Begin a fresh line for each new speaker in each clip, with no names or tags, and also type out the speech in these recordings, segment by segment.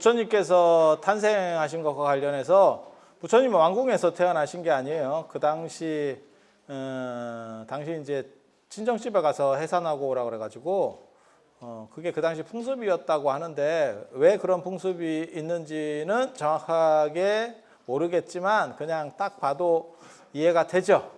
부처님께서 탄생하신 것과 관련해서 부처님은 왕궁에서 태어나신 게 아니에요. 그 당시 이제 친정집에 가서 해산하고 오라 그래가지고 그게 그 당시 풍습이었다고 하는데 왜 그런 풍습이 있는지는 정확하게 모르겠지만 그냥 딱 봐도 이해가 되죠.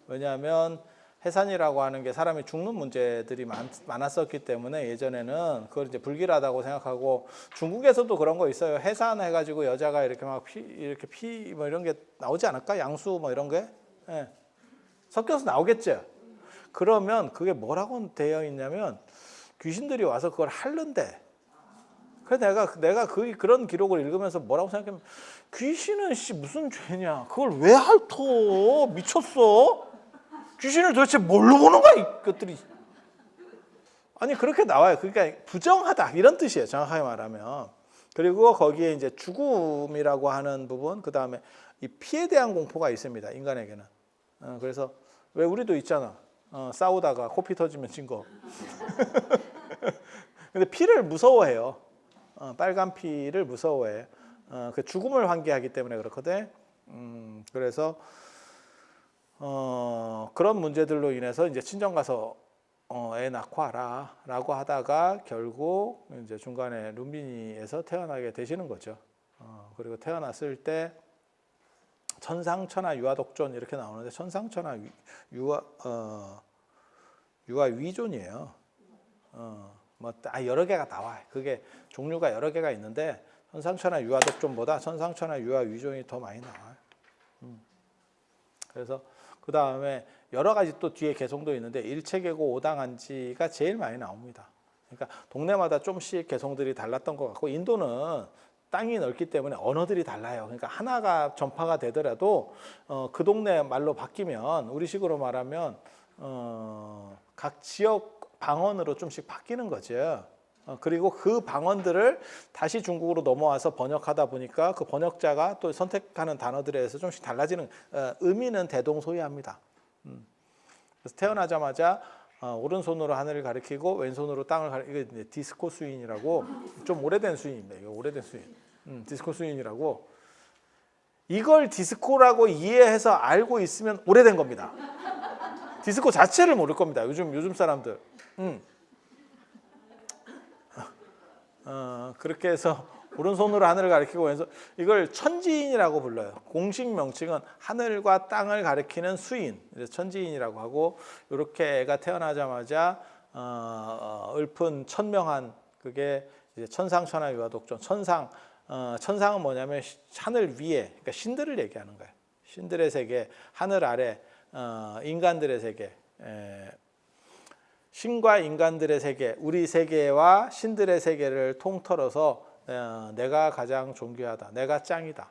왜냐하면 해산이라고 하는 게 사람이 죽는 문제들이 많았었기 때문에 예전에는 그걸 이제 불길하다고 생각하고 중국에서도 그런 거 있어요. 해산해가지고 여자가 이렇게 막 피 뭐 이런 게 나오지 않을까? 양수 뭐 이런 게 예. 섞여서 나오겠죠. 그러면 그게 뭐라고 되어 있냐면 귀신들이 와서 그걸 핥는데. 그래서 내가 그런 기록을 읽으면서 뭐라고 생각하면 귀신은 무슨 죄냐? 그걸 왜 핥어? 미쳤어? 귀신을 도대체 뭘로 보는 거야 이것들이. 아니 그렇게 나와요. 그러니까 부정하다 이런 뜻이에요. 정확하게 말하면. 그리고 거기에 이제 죽음이라고 하는 부분, 그 다음에 이 피에 대한 공포가 있습니다. 인간에게는. 그래서 왜 우리도 있잖아. 싸우다가 코피 터지면 진 거. 근데 피를 무서워해요. 빨간 피를 무서워해. 그 죽음을 환기하기 때문에 그렇거든. 그래서 그런 문제들로 인해서 이제 친정 가서 애 낳고 와라라고 하다가 결국 이제 중간에 룸비니에서 태어나게 되시는 거죠. 그리고 태어났을 때 천상천하 유아독존 이렇게 나오는데 천상천하 유아 위존이에요. 뭐 여러 개가 나와요. 그게 종류가 여러 개가 있는데 천상천하 유아독존보다 천상천하 유아 위존이 더 많이 나와요. 그래서 그 다음에 여러 가지 또 뒤에 개성도 있는데 일체계고 오당한지가 제일 많이 나옵니다. 그러니까 동네마다 좀씩 개성들이 달랐던 것 같고 인도는 땅이 넓기 때문에 언어들이 달라요. 그러니까 하나가 전파가 되더라도 그 동네 말로 바뀌면 우리식으로 말하면 각 지역 방언으로 좀씩 바뀌는 거죠. 그리고 그 방언들을 다시 중국으로 넘어와서 번역하다 보니까 그 번역자가 또 선택하는 단어들에 의해서 좀씩 달라지는 의미는 대동소이합니다. 그래서 태어나자마자 오른손으로 하늘을 가리키고 왼손으로 땅을 가리키고 이게 디스코 수인이라고 좀 오래된 수인입니다. 이거 오래된 수인. 디스코 수인이라고 이걸 디스코라고 이해해서 알고 있으면 오래된 겁니다. 디스코 자체를 모를 겁니다. 요즘 사람들. 그렇게 해서 오른손으로 하늘을 가리키고 왼손 이걸 천지인이라고 불러요. 공식 명칭은 하늘과 땅을 가리키는 수인, 천지인이라고 하고 이렇게 애가 태어나자마자 읊은 천명한 그게 이제 천상천하 유아독존. 천상은 뭐냐면 하늘 위에 그러니까 신들을 얘기하는 거예요. 신들의 세계, 하늘 아래 인간들의 세계. 신과 인간들의 세계, 우리 세계와 신들의 세계를 통틀어서 내가 가장 존귀하다, 내가 짱이다.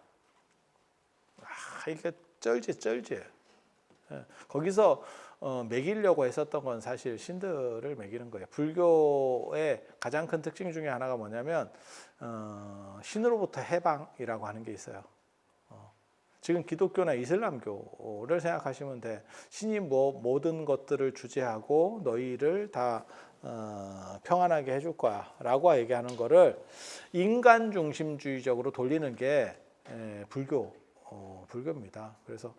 이게 쩔지. 거기서 매기려고 했었던 건 사실 신들을 매기는 거예요. 불교의 가장 큰 특징 중에 하나가 뭐냐면 신으로부터 해방이라고 하는 게 있어요. 지금 기독교나 이슬람교를 생각하시면 돼. 신이 모든 것들을 주재하고 너희를 다 평안하게 해줄 거야 라고 얘기하는 거를 인간 중심주의적으로 돌리는 게 불교입니다. 그래서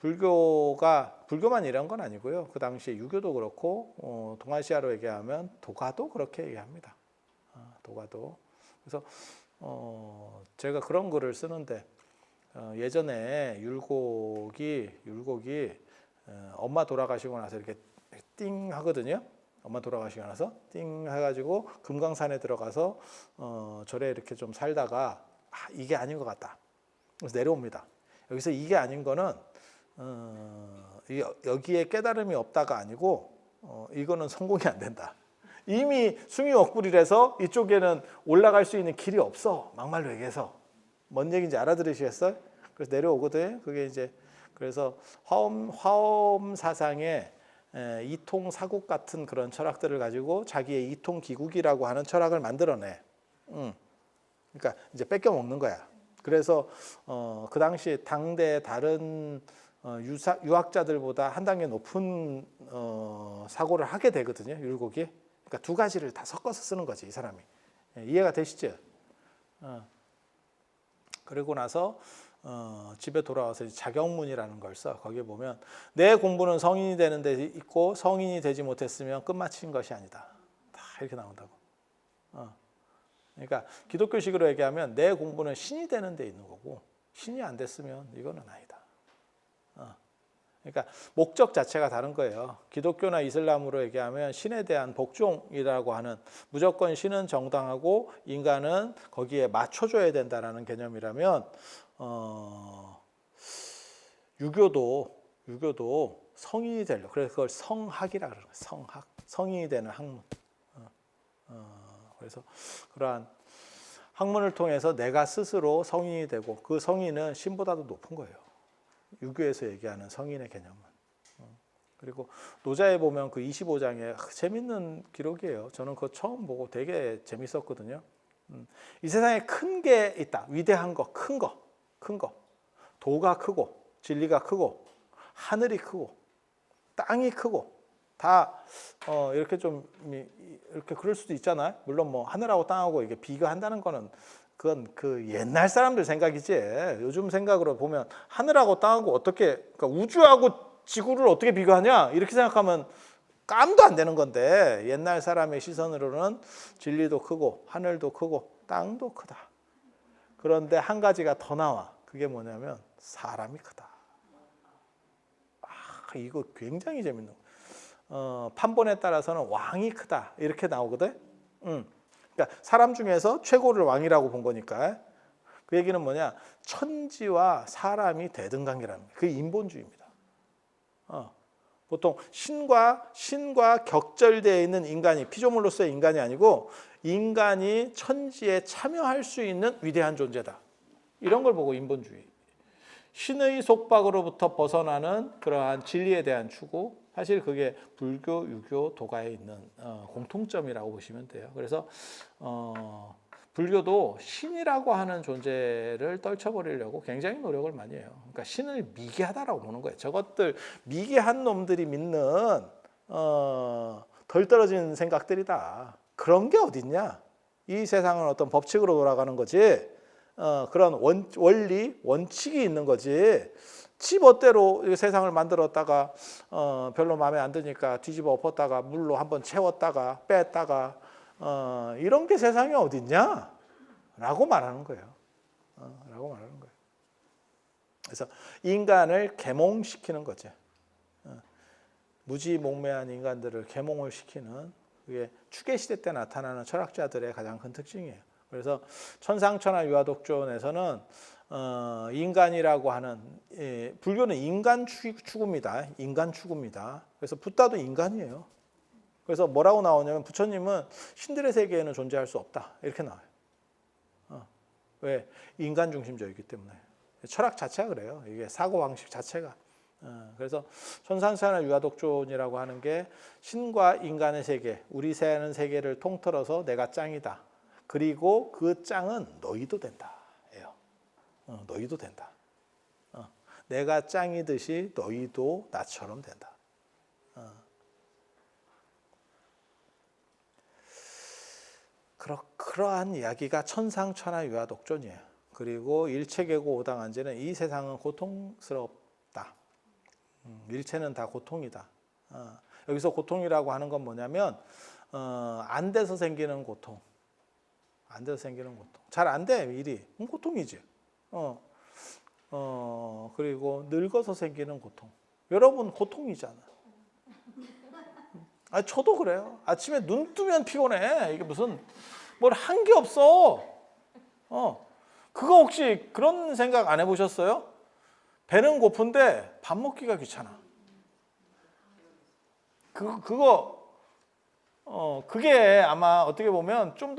불교만 이런 건 아니고요. 그 당시에 유교도 그렇고 동아시아로 얘기하면 도가도 그렇게 얘기합니다. 도가도. 그래서 제가 그런 글을 쓰는데 예전에 율곡이 엄마 돌아가시고 나서 이렇게 띵 하거든요. 엄마 돌아가시고 나서 띵 해가지고 금강산에 들어가서 절에 이렇게 좀 살다가 이게 아닌 것 같다. 그래서 내려옵니다. 여기서 이게 아닌 거는 여기에 깨달음이 없다가 아니고 이거는 성공이 안 된다. 이미 숭이 억굴이라서 이쪽에는 올라갈 수 있는 길이 없어. 막말로 얘기해서. 뭔 얘기인지 알아들으시겠어요? 그래서 내려오거든. 그게 이제 그래서 화엄 사상의 이통 사국 같은 그런 철학들을 가지고 자기의 이통 기국이라고 하는 철학을 만들어내. 그러니까 이제 뺏겨 먹는 거야. 그래서 그 당시 당대 다른 유학자들보다 한 단계 높은 사고를 하게 되거든요. 율곡이. 그러니까 두 가지를 다 섞어서 쓰는 거지 이 사람이. 이해가 되시죠? 그리고 나서 집에 돌아와서 자격문이라는 걸 써. 거기에 보면 내 공부는 성인이 되는 데 있고 성인이 되지 못했으면 끝마친 것이 아니다. 다 이렇게 나온다고. 그러니까 기독교식으로 얘기하면 내 공부는 신이 되는 데 있는 거고 신이 안 됐으면 이거는 아니다. 그러니까 목적 자체가 다른 거예요. 기독교나 이슬람으로 얘기하면 신에 대한 복종이라고 하는 무조건 신은 정당하고 인간은 거기에 맞춰줘야 된다라는 개념이라면 유교도 성인이 되려고 그래서 그걸 성학이라 그러는 거예요. 성학, 성인이 되는 학문. 그래서 그러한 학문을 통해서 내가 스스로 성인이 되고 그 성인은 신보다도 높은 거예요. 유교에서 얘기하는 성인의 개념은. 그리고 노자에 보면 그 25장에 재밌는 기록이에요. 저는 그거 처음 보고 되게 재밌었거든요. 이 세상에 큰 게 있다. 위대한 거, 큰 거. 도가 크고 진리가 크고 하늘이 크고 땅이 크고 다 이렇게 좀 이렇게 그럴 수도 있잖아요. 물론 뭐 하늘하고 땅하고 이게 비교한다는 거는 그건 그 옛날 사람들 생각이지. 요즘 생각으로 보면 하늘하고 땅하고 어떻게 그러니까 우주하고 지구를 어떻게 비교하냐 이렇게 생각하면 깜도 안 되는 건데 옛날 사람의 시선으로는 진리도 크고 하늘도 크고 땅도 크다. 그런데 한 가지가 더 나와. 그게 뭐냐면 사람이 크다. 이거 굉장히 재밌는 거. 판본에 따라서는 왕이 크다 이렇게 나오거든. 그러니까 사람 중에서 최고를 왕이라고 본 거니까. 그 얘기는 뭐냐? 천지와 사람이 대등관계라는 거예요. 그게 인본주의입니다. 보통 신과 격절되어 있는 인간이 피조물로서의 인간이 아니고 인간이 천지에 참여할 수 있는 위대한 존재다. 이런 걸 보고 인본주의. 신의 속박으로부터 벗어나는 그러한 진리에 대한 추구. 사실 그게 불교, 유교, 도가에 있는 공통점이라고 보시면 돼요. 그래서 불교도 신이라고 하는 존재를 떨쳐버리려고 굉장히 노력을 많이 해요. 그러니까 신을 미개하다라고 보는 거예요. 저것들 미개한 놈들이 믿는 덜 떨어진 생각들이다. 그런 게 어딨냐? 이 세상은 어떤 법칙으로 돌아가는 거지. 그런 원리, 원칙이 있는 거지. 지 멋대로 세상을 만들었다가 별로 마음에 안 드니까 뒤집어 엎었다가 물로 한번 채웠다가 뺐다가 이런 게 세상에 어딨냐? 라고 말하는 거예요. 라고 말하는 거예요. 그래서 인간을 계몽시키는 거죠. 무지몽매한 인간들을 계몽을 시키는 그게 추계시대 때 나타나는 철학자들의 가장 큰 특징이에요. 그래서 천상천하 유아독존에서는 인간이라고 하는 불교는 인간 추구입니다. 인간 추구입니다. 그래서 붓다도 인간이에요. 그래서 뭐라고 나오냐면 부처님은 신들의 세계에는 존재할 수 없다 이렇게 나와요. 왜? 인간 중심적이기 때문에. 철학 자체가 그래요. 이게 사고 방식 자체가. 그래서 천상천하 유아독존이라고 하는 게 신과 인간의 세계, 우리 사는 세계를 통틀어서 내가 짱이다. 그리고 그 짱은 너희도 된다. 예요. 너희도 된다. 내가 짱이듯이 너희도 나처럼 된다. 그러한 이야기가 천상천하 유아독존이에요. 그리고 일체계고 오당한지는 이 세상은 고통스럽다. 일체는 다 고통이다. 여기서 고통이라고 하는 건 뭐냐면 안 돼서 생기는 고통. 안 돼서 생기는 고통. 잘 안 돼, 일이. 고통이지. 그리고 늙어서 생기는 고통. 여러분 고통이잖아. 저도 그래요. 아침에 눈 뜨면 피곤해. 이게 무슨 뭘 한 게 없어. 그거 혹시 그런 생각 안 해보셨어요? 배는 고픈데 밥 먹기가 귀찮아. 그게 아마 어떻게 보면 좀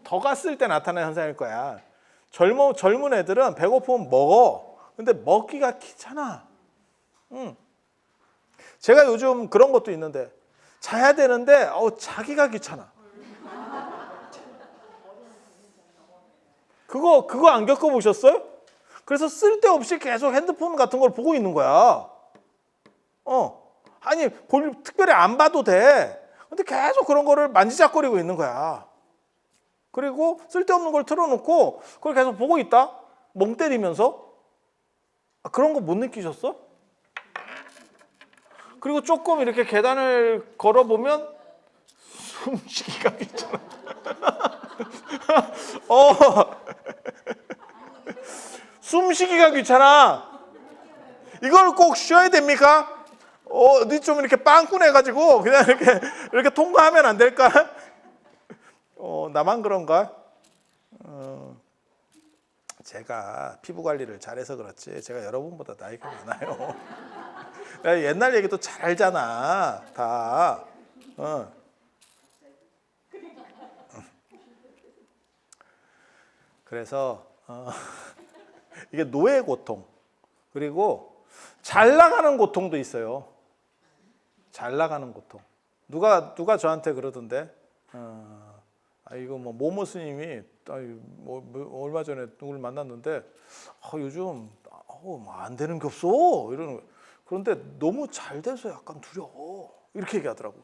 더 갔을 때 나타나는 현상일 거야. 젊은 애들은 배고프면 먹어. 근데 먹기가 귀찮아. 제가 요즘 그런 것도 있는데 자야 되는데 자기가 귀찮아. 그거 안 겪어보셨어요? 그래서 쓸데없이 계속 핸드폰 같은 걸 보고 있는 거야. 아니 특별히 안 봐도 돼. 근데 계속 그런 거를 만지작거리고 있는 거야. 그리고 쓸데없는 걸 틀어놓고 그걸 계속 보고 있다? 멍 때리면서? 그런 거 못 느끼셨어? 그리고 조금 이렇게 계단을 걸어보면 숨쉬기가 귀찮아. 숨쉬기가 귀찮아. 이걸 꼭 쉬어야 됩니까? 어디 좀 이렇게 빵꾸내가지고 그냥 이렇게 통과하면 안 될까? 나만 그런가? 제가 피부 관리를 잘해서 그렇지 제가 여러분보다 나이가 많아요. 옛날 얘기도 잘 알잖아 다. 그래서 이게 노예 고통 그리고 잘 나가는 고통도 있어요. 잘 나가는 고통. 누가 저한테 그러던데 이거 뭐 모모 스님이 뭐 얼마 전에 누구를 만났는데 요즘 뭐 안 되는 게 없어 이러는 거예요. 그런데 너무 잘 돼서 약간 두려워 이렇게 얘기하더라고.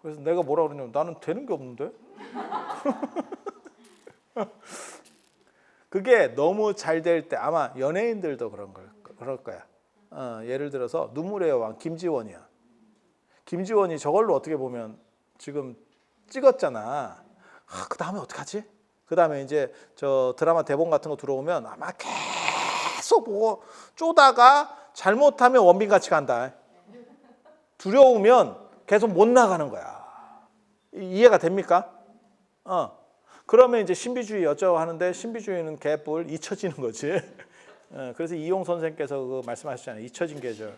그래서 내가 뭐라 그러냐면 나는 되는 게 없는데. 그게 너무 잘 될 때 아마 연예인들도 그럴 거야. 예를 들어서 눈물의 여왕 김지원이야. 김지원이 저걸로 어떻게 보면 지금 찍었잖아. 그 다음에 어떡하지? 그 다음에 이제 저 드라마 대본 같은 거 들어오면 아마 계속 보고 쪼다가 잘못하면 원빈같이 간다. 두려우면 계속 못 나가는 거야. 이해가 됩니까? 그러면 이제 신비주의 어쩌고 하는데 신비주의는 개뿔 잊혀지는 거지. 그래서 이용 선생께서 그 말씀하셨잖아요. 잊혀진 계절.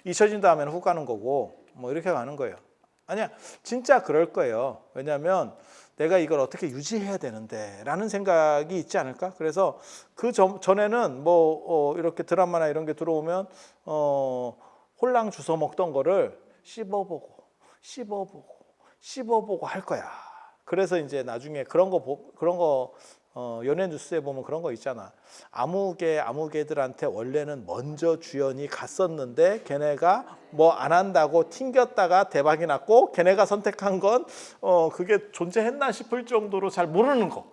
잊혀진 다음에는 훅 가는 거고 뭐 이렇게 가는 거예요. 아니야, 진짜 그럴 거예요. 왜냐하면 내가 이걸 어떻게 유지해야 되는데 라는 생각이 있지 않을까? 그래서 그 전에는 뭐 이렇게 드라마나 이런 게 들어오면 홀랑 주워 먹던 거를 씹어보고 할 거야. 그래서 이제 나중에 그런 거 연예 뉴스에 보면 그런 거 있잖아. 아무개들한테 원래는 먼저 주연이 갔었는데 걔네가 뭐 안 한다고 튕겼다가 대박이 났고 걔네가 선택한 건 그게 존재했나 싶을 정도로 잘 모르는 거.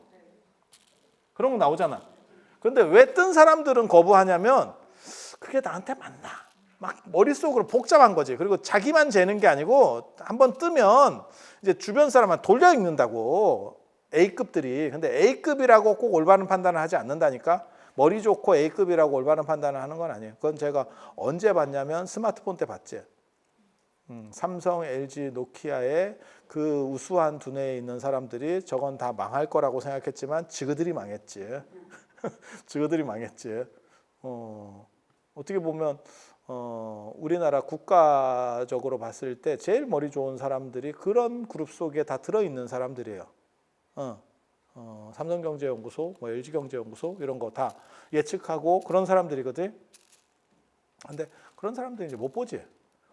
그런 거 나오잖아. 그런데 왜 뜬 사람들은 거부하냐면 그게 나한테 맞나? 막 머릿속으로 복잡한 거지. 그리고 자기만 재는 게 아니고 한번 뜨면 이제 주변 사람만 돌려 읽는다고. A급들이. 근데 A급이라고 꼭 올바른 판단을 하지 않는다니까. 머리 좋고 A급이라고 올바른 판단을 하는 건 아니에요. 그건 제가 언제 봤냐면 스마트폰 때 봤지. 삼성, LG, 노키아의 그 우수한 두뇌에 있는 사람들이 저건 다 망할 거라고 생각했지만 지그들이 망했지. 지그들이 망했지. 어떻게 보면 우리나라 국가적으로 봤을 때 제일 머리 좋은 사람들이 그런 그룹 속에 다 들어있는 사람들이에요. 삼성경제연구소, 뭐 LG경제연구소 이런 거 다 예측하고 그런 사람들이거든. 근데 그런 사람들 이제 못 보지.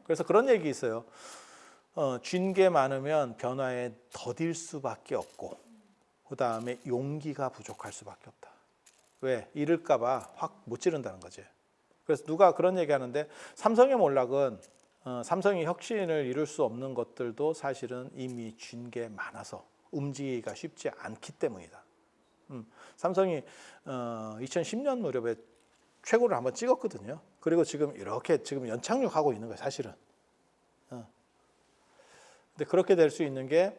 그래서 그런 얘기 있어요. 쥔 게 많으면 변화에 더딜 수밖에 없고, 그 다음에 용기가 부족할 수밖에 없다. 왜? 잃을까봐 확 못 지른다는 거지. 그래서 누가 그런 얘기하는데 삼성의 몰락은 삼성이 혁신을 이룰 수 없는 것들도 사실은 이미 쥔 게 많아서 움직이기가 쉽지 않기 때문이다. 삼성이 2010년 무렵에 최고를 한번 찍었거든요. 그리고 지금 이렇게 지금 연착륙하고 있는 거예요, 사실은. 근데 그렇게 될 수 있는 게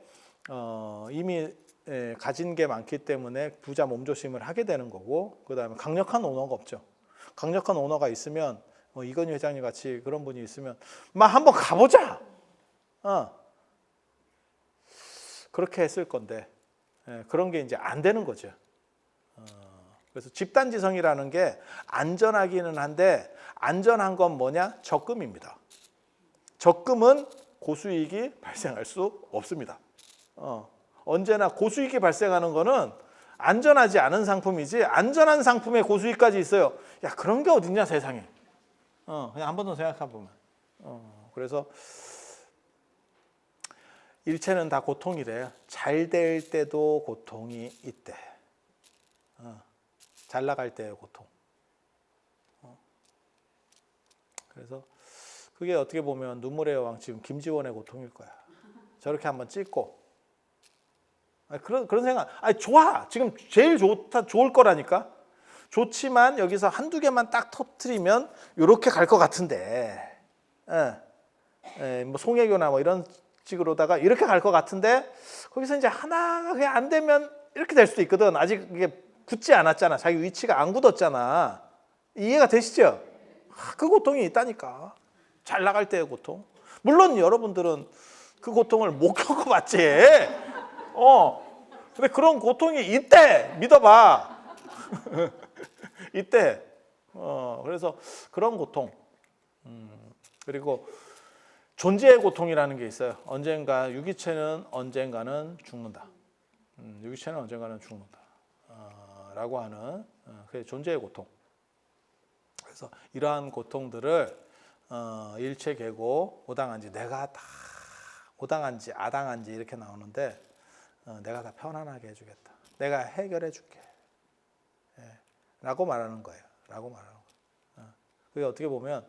이미 가진 게 많기 때문에 부자 몸조심을 하게 되는 거고, 그 다음에 강력한 오너가 없죠. 강력한 오너가 있으면 이건희 회장님 같이 그런 분이 있으면 막 한번 가보자. 그렇게 했을 건데 그런 게 이제 안 되는 거죠. 그래서 집단지성이라는 게 안전하기는 한데 안전한 건 뭐냐? 적금입니다. 적금은 고수익이 발생할 수 없습니다. 언제나 고수익이 발생하는 거는 안전하지 않은 상품이지 안전한 상품에 고수익까지 있어요. 야, 그런 게 어딨냐 세상에. 그냥 한 번 더 생각해 보면. 그래서 일체는 다 고통이래요. 잘 될 때도 고통이 있대. 잘 나갈 때의 고통. 그래서 그게 어떻게 보면 눈물의 여왕 지금 김지원의 고통일 거야. 저렇게 한번 찍고 그런 생각. 좋아. 지금 제일 좋을 거라니까. 좋지만 여기서 한두 개만 딱 터트리면 이렇게 갈 것 같은데. 뭐 송혜교나 뭐 이런 식으로다가 이렇게 갈 것 같은데 거기서 이제 하나가 그냥 안 되면 이렇게 될 수도 있거든. 아직 이게 굳지 않았잖아. 자기 위치가 안 굳었잖아. 이해가 되시죠? 그 고통이 있다니까. 잘 나갈 때의 고통. 물론 여러분들은 그 고통을 못 겪어봤지. 근데 그런 고통이 있대. 믿어봐. 있대. 그래서 그런 고통. 그리고 존재의 고통이라는 게 있어요. 언젠가 유기체는 언젠가는 죽는다. 유기체는 언젠가는 죽는다. 라고 하는 그게 존재의 고통. 그래서 이러한 고통들을 일체계고 오당한지 내가 다 오당한지 아당한지 이렇게 나오는데 내가 다 편안하게 해주겠다. 내가 해결해 줄게. 라고 말하는 거예요. 라고 말하는 거예요. 그게 어떻게 보면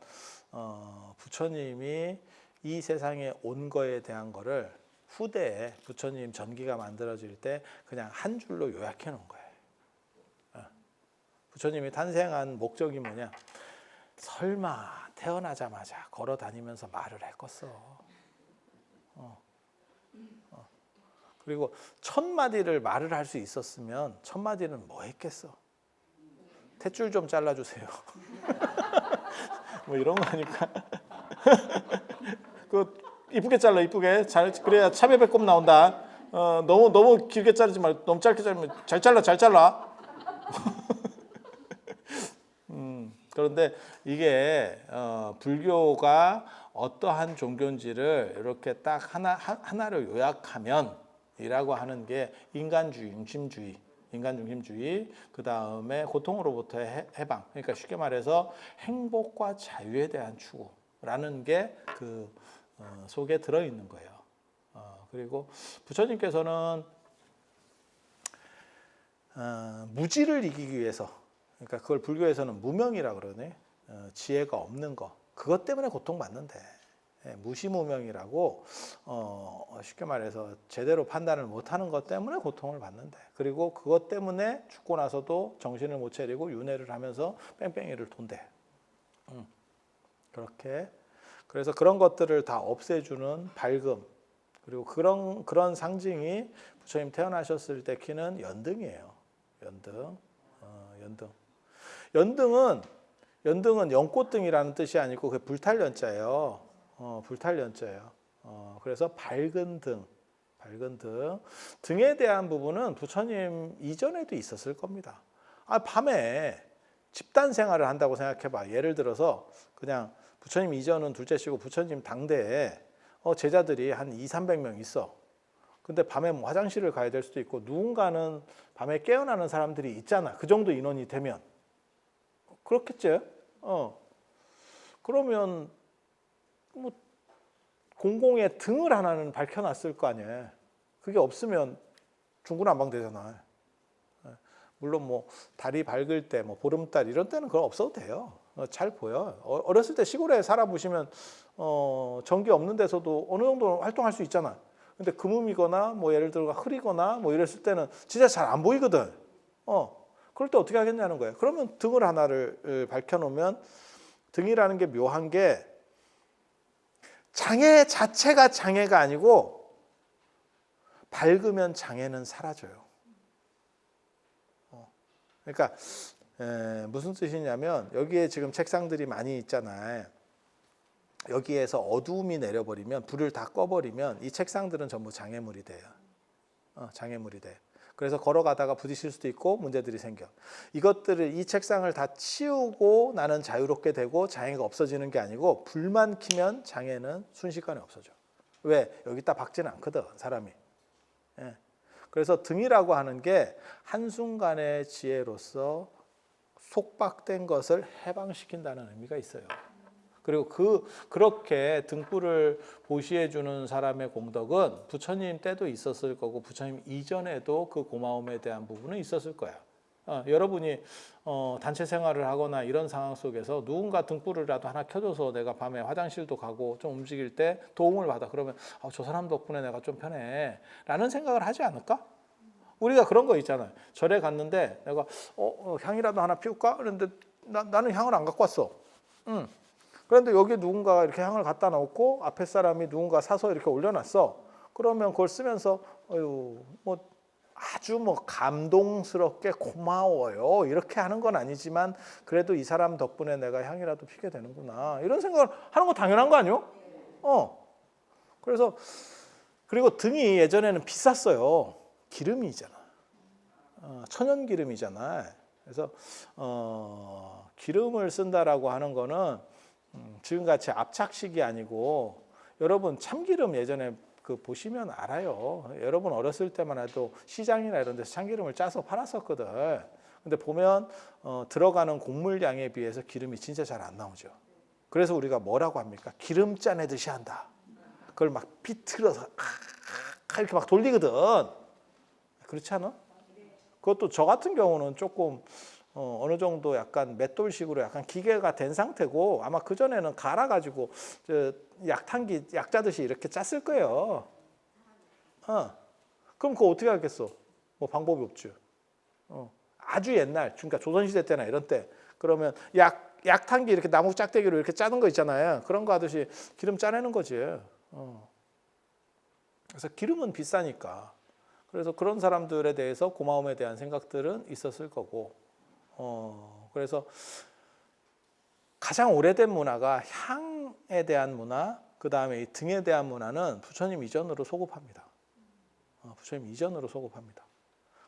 부처님이 이 세상에 온 거에 대한 거를 후대에 부처님 전기가 만들어질 때 그냥 한 줄로 요약해 놓은 거예요. 부처님이 탄생한 목적이 뭐냐? 설마 태어나자마자 걸어 다니면서 말을 했겠어. 그리고 1000마디를 말을 할 수 있었으면 1000마디는 뭐 했겠어? 탯줄 좀 잘라주세요. 뭐 이런 거니까. 그 이쁘게 잘라 이쁘게 그래야 차별 배꼽 나온다. 너무 길게 자르지 말고 너무 짧게 자르면 잘 잘라. 그런데 이게 불교가 어떠한 종교인지를 이렇게 딱 하나로 요약하면 이라고 하는 게 인간주의, 중심주의, 그 다음에 고통으로부터의 해방. 그러니까 쉽게 말해서 행복과 자유에 대한 추구라는 게 그 속에 들어 있는 거예요. 그리고 부처님께서는 무지를 이기기 위해서, 그러니까 그걸 불교에서는 무명이라 그러네. 지혜가 없는 거. 그것 때문에 고통받는데. 무시무명이라고 쉽게 말해서 제대로 판단을 못하는 것 때문에 고통을 받는데, 그리고 그것 때문에 죽고 나서도 정신을 못 차리고 윤회를 하면서 뺑뺑이를 돈대. 그렇게 그래서 그런 것들을 다 없애주는 밝음, 그리고 그런 상징이 부처님 태어나셨을 때 키는 연등이에요. 연등은 연꽃등이라는 뜻이 아니고 그 불탈 연자예요. 불탈 연자예요. 그래서 밝은 등. 등에 대한 부분은 부처님 이전에도 있었을 겁니다. 밤에 집단 생활을 한다고 생각해봐. 예를 들어서 그냥 부처님 이전은 둘째치고 부처님 당대에 제자들이 한 200~300명 있어. 근데 밤에 뭐 화장실을 가야 될 수도 있고 누군가는 밤에 깨어나는 사람들이 있잖아. 그 정도 인원이 되면. 그렇겠지? 그러면 뭐 공공의 등을 하나는 밝혀놨을 거 아니에요. 그게 없으면 중구난방되잖아. 물론 뭐 달이 밝을 때, 뭐 보름달 이런 때는 그거 없어도 돼요. 잘 보여. 어렸을 때 시골에 살아보시면 전기 없는 데서도 어느 정도 활동할 수 있잖아. 근데 금음이거나 뭐 예를 들어 흐리거나 뭐 이랬을 때는 진짜 잘 안 보이거든. 그럴 때 어떻게 하겠냐는 거예요. 그러면 등을 하나를 밝혀놓으면, 등이라는 게 묘한 게 장애 자체가 장애가 아니고 밝으면 장애는 사라져요. 그러니까 무슨 뜻이냐면 여기에 지금 책상들이 많이 있잖아요. 여기에서 어두움이 내려버리면, 불을 다 꺼버리면 이 책상들은 전부 장애물이 돼요. 장애물이 돼. 그래서 걸어가다가 부딪힐 수도 있고 문제들이 생겨. 이 책상을 다 치우고 나는 자유롭게 되고 장애가 없어지는 게 아니고, 불만 켜면 장애는 순식간에 없어져. 왜? 여기다 박지는 않거든, 사람이. 그래서 등이라고 하는 게 한순간의 지혜로서 속박된 것을 해방시킨다는 의미가 있어요. 그리고 그렇게 등불을 보시해 주는 사람의 공덕은 부처님 때도 있었을 거고 부처님 이전에도 그 고마움에 대한 부분은 있었을 거야. 여러분이 단체 생활을 하거나 이런 상황 속에서 누군가 등불이라도 하나 켜줘서 내가 밤에 화장실도 가고 좀 움직일 때 도움을 받아. 그러면 저 사람 덕분에 내가 좀 편해 라는 생각을 하지 않을까? 우리가 그런 거 있잖아요. 절에 갔는데 내가 향이라도 하나 피울까? 그런데 나는 향을 안 갖고 왔어. 그런데 여기 누군가가 이렇게 향을 갖다 놓고 앞에 사람이 누군가 사서 이렇게 올려놨어. 그러면 그걸 쓰면서 뭐 아주 뭐 감동스럽게 고마워요 이렇게 하는 건 아니지만 그래도 이 사람 덕분에 내가 향이라도 피게 되는구나 이런 생각을 하는 거 당연한 거 아니요? 그래서 그리고 등이 예전에는 비쌌어요. 기름이잖아. 천연 기름이잖아. 그래서 기름을 쓴다라고 하는 거는 지금같이 압착식이 아니고 여러분 참기름 예전에 그 보시면 알아요. 여러분 어렸을 때만 해도 시장이나 이런 데서 참기름을 짜서 팔았었거든. 근데 보면 들어가는 곡물량에 비해서 기름이 진짜 잘 안 나오죠. 그래서 우리가 뭐라고 합니까? 기름 짜내듯이 한다. 그걸 막 비틀어서 이렇게 막 돌리거든. 그렇지 않아? 그것도 저 같은 경우는 조금 어느 정도 약간 맷돌식으로 약간 기계가 된 상태고 아마 그 전에는 갈아가지고 약탕기 약 짜듯이 이렇게 짰을 거예요. 그럼 그거 어떻게 하겠어? 뭐 방법이 없죠. 아주 옛날, 그러니까 조선시대 때나 이런 때 그러면 약탕기 이렇게 나무 짝대기로 이렇게 짜는 거 있잖아요. 그런 거 하듯이 기름 짜내는 거지. 그래서 기름은 비싸니까. 그래서 그런 사람들에 대해서 고마움에 대한 생각들은 있었을 거고. 그래서 가장 오래된 문화가 향에 대한 문화, 그 다음에 이 등에 대한 문화는 부처님 이전으로 소급합니다. 부처님 이전으로 소급합니다.